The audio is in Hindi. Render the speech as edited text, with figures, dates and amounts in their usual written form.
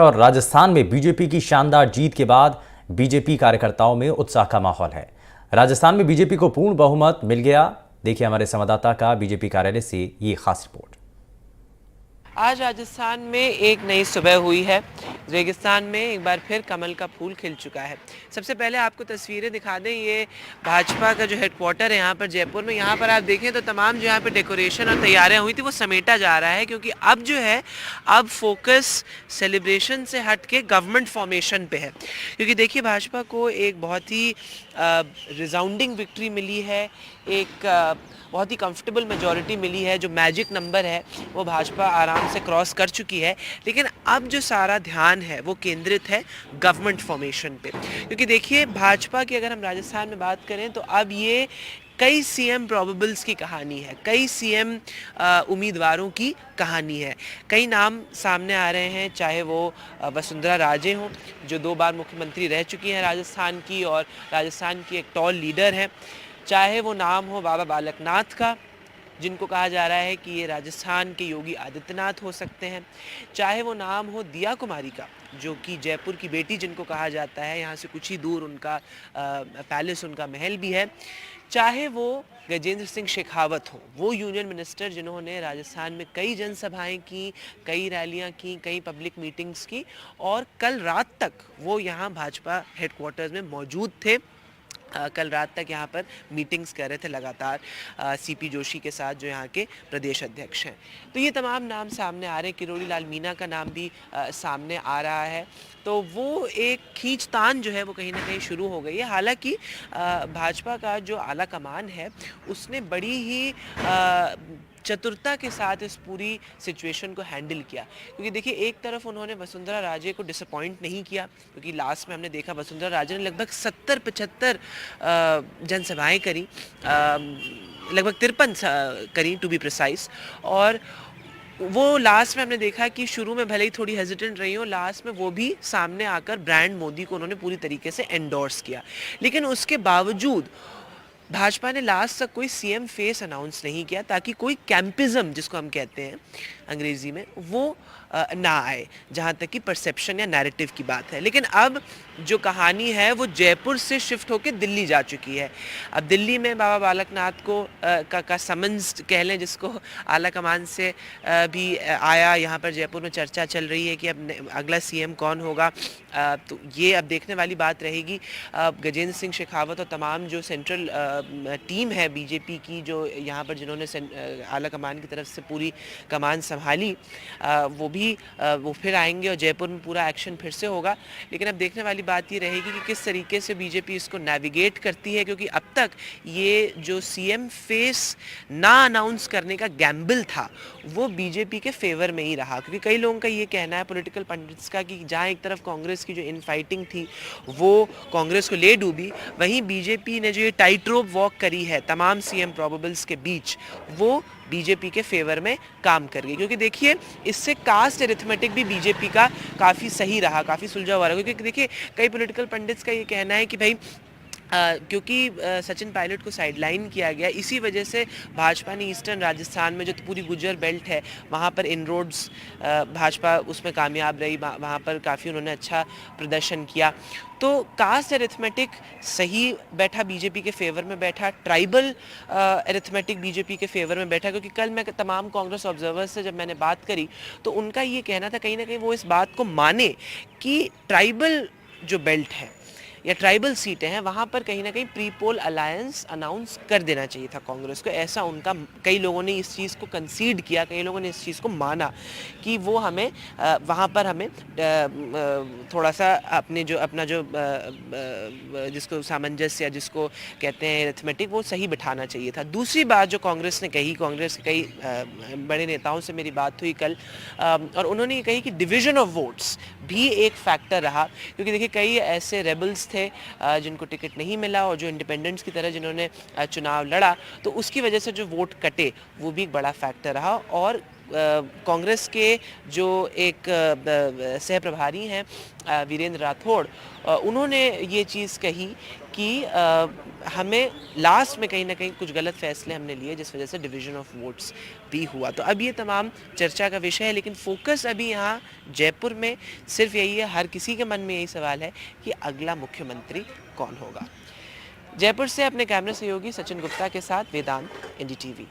और राजस्थान में बीजेपी की शानदार जीत के बाद बीजेपी कार्यकर्ताओं में उत्साह का माहौल है। राजस्थान में बीजेपी को पूर्ण बहुमत मिल गया। देखिए हमारे संवाददाता का बीजेपी कार्यालय से ये खास रिपोर्ट। आज राजस्थान में एक नई सुबह हुई है। रेगिस्तान में एक बार फिर कमल का फूल खिल चुका है। सबसे पहले आपको तस्वीरें दिखा दें, ये भाजपा का जो हेडक्वार्टर है यहाँ पर जयपुर में। यहाँ पर आप देखें तो तमाम जो यहाँ पर डेकोरेशन और तैयारियां हुई थी वो समेटा जा रहा है, क्योंकि अब जो है अब फोकस सेलिब्रेशन से हट के गवर्नमेंट फॉर्मेशन पे है। क्योंकि देखिए भाजपा को एक बहुत ही रिजाउंडिंग विक्ट्री मिली है, एक बहुत ही कंफर्टेबल मेजॉरिटी मिली है। जो मैजिक नंबर है वो भाजपा आराम से क्रॉस कर चुकी है। लेकिन अब जो सारा ध्यान है वो केंद्रित है गवर्नमेंट फॉर्मेशन पे। क्योंकि देखिए भाजपा की अगर हम राजस्थान में बात करें तो अब ये कई सीएम प्रोबेबल्स की कहानी है, कई सीएम उम्मीदवारों की कहानी है। कई नाम सामने आ रहे हैं, चाहे वो वसुंधरा राजे हों जो 2 बार मुख्यमंत्री रह चुकी हैं राजस्थान की और राजस्थान की एक टॉल लीडर है, चाहे वो नाम हो बाबा बालकनाथ का जिनको कहा जा रहा है कि ये राजस्थान के योगी आदित्यनाथ हो सकते हैं, चाहे वो नाम हो दिया कुमारी का जो कि जयपुर की बेटी जिनको कहा जाता है, यहाँ से कुछ ही दूर उनका पैलेस, उनका महल भी है, चाहे वो गजेंद्र सिंह शेखावत हो, वो यूनियन मिनिस्टर जिन्होंने राजस्थान में कई जनसभाएं की, कई रैलियां की, कई पब्लिक मीटिंग्स की और कल रात तक वो यहाँ भाजपा हेडक्वार्टर्स में मौजूद थे। कल रात तक यहाँ पर मीटिंग्स कर रहे थे लगातार सीपी जोशी के साथ जो यहाँ के प्रदेश अध्यक्ष हैं। तो ये तमाम नाम सामने आ रहे हैं। किरोड़ी लाल मीना का नाम भी सामने आ रहा है। तो वो एक खींचतान जो है वो कहीं ना कहीं शुरू हो गई है। हालांकि भाजपा का जो आला कमान है उसने बड़ी ही चतुरता के साथ इस पूरी सिचुएशन को हैंडल किया। क्योंकि देखिए एक तरफ उन्होंने वसुंधरा राजे को डिसअपॉइंट नहीं किया, क्योंकि लास्ट में हमने देखा वसुंधरा राजे ने लगभग 70-75 जनसभाएं करी, लगभग 53 करी टू बी प्रिसाइज। और वो लास्ट में हमने देखा कि शुरू में भले ही थोड़ी हेजिटेंट रही हो, लास्ट में वो भी सामने आकर ब्रांड मोदी को उन्होंने पूरी तरीके से एंडोर्स किया। लेकिन उसके बावजूद भाजपा ने लास्ट तक कोई सीएम फेस अनाउंस नहीं किया, ताकि कोई कैंपिज्म जिसको हम कहते हैं अंग्रेजी में वो ना आए, जहाँ तक कि परसेप्शन या नैरेटिव की बात है। लेकिन अब जो कहानी है वो जयपुर से शिफ्ट होकर दिल्ली जा चुकी है। अब दिल्ली में बाबा बालकनाथ को का समन्स कह लें, जिसको आला कमान से भी आया। यहाँ पर जयपुर में चर्चा चल रही है कि अब अगला सीएम कौन होगा। तो ये अब देखने वाली बात रहेगी। गजेंद्र सिंह शेखावत और तमाम जो सेंट्रल टीम है बीजेपी की, जो यहाँ पर जिन्होंने आला कमान की तरफ से पूरी कमान संभाली, वो फिर आएंगे और जयपुर में पूरा एक्शन फिर से होगा। लेकिन अब देखने वाली बात ये रहेगी कि किस तरीके से बीजेपी इसको नेविगेट करती है, क्योंकि अब तक ये जो सीएम फेस ना अनाउंस करने का गैम्बल था वो बीजेपी के फेवर में ही रहा। क्योंकि कई लोगों का ये कहना है, पॉलिटिकल पंडित्स का, कि जहाँ एक तरफ कांग्रेस की जो इनफाइटिंग थी वो कांग्रेस को ले डूबी, वहीं बीजेपी ने जो ये टाइट रोप वॉक करी है तमाम सीएम प्रोबेबल्स के बीच, वो बीजेपी के फेवर में काम कर गई। क्योंकि देखिए इससे कास्ट एरिथमेटिक भी बीजेपी का काफ़ी सही रहा, काफ़ी सुलझा हुआ रहा। क्योंकि देखिए कई पॉलिटिकल पंडित्स का ये कहना है कि भाई क्योंकि सचिन पायलट को साइडलाइन किया गया, इसी वजह से भाजपा ने ईस्टर्न राजस्थान में जो पूरी गुज्जर बेल्ट है वहाँ पर इनरोड्स भाजपा उसमें कामयाब रही, वहाँ पर काफ़ी उन्होंने अच्छा प्रदर्शन किया। तो कास्ट एरिथमेटिक सही बैठा, बीजेपी के फेवर में बैठा। ट्राइबल एरिथमेटिक बीजेपी के फेवर में बैठा। क्योंकि कल मैं तमाम कांग्रेस ऑब्जर्वर्स से जब मैंने बात करी तो उनका ये कहना था कहीं ना कहीं वो इस बात को माने कि ट्राइबल जो बेल्ट है या ट्राइबल सीटें हैं वहाँ पर कहीं ना कहीं प्री पोल अलायंस अनाउंस कर देना चाहिए था कांग्रेस को। ऐसा उनका, कई लोगों ने इस चीज़ को कंसीड किया, कई लोगों ने इस चीज़ को माना कि वो हमें वहाँ पर हमें थोड़ा सा अपना जो जिसको सामंजस्य या जिसको कहते हैं एरिथमेटिक, वो सही बिठाना चाहिए था। दूसरी बात जो कांग्रेस ने कही, कांग्रेस के कई बड़े नेताओं से मेरी बात हुई कल, और उन्होंने ये कही कि डिवीजन ऑफ वोट्स भी एक फैक्टर रहा। क्योंकि देखिए कई ऐसे रेबल्स थे जिनको टिकट नहीं मिला और जो इंडिपेंडेंट्स की तरह जिन्होंने चुनाव लड़ा, तो उसकी वजह से जो वोट कटे वो भी एक बड़ा फैक्टर रहा। और कांग्रेस के जो एक सह प्रभारी हैं वीरेंद्र राठौड़, उन्होंने ये चीज़ कही कि हमें लास्ट में कहीं ना कहीं कुछ गलत फैसले हमने लिए जिस वजह से डिवीज़न ऑफ वोट्स भी हुआ। तो अब ये तमाम चर्चा का विषय है, लेकिन फोकस अभी यहाँ जयपुर में सिर्फ यही है, हर किसी के मन में यही सवाल है कि अगला मुख्यमंत्री कौन होगा। जयपुर से अपने कैमरा सहयोगी सचिन गुप्ता के साथ वेदांत, NDTV।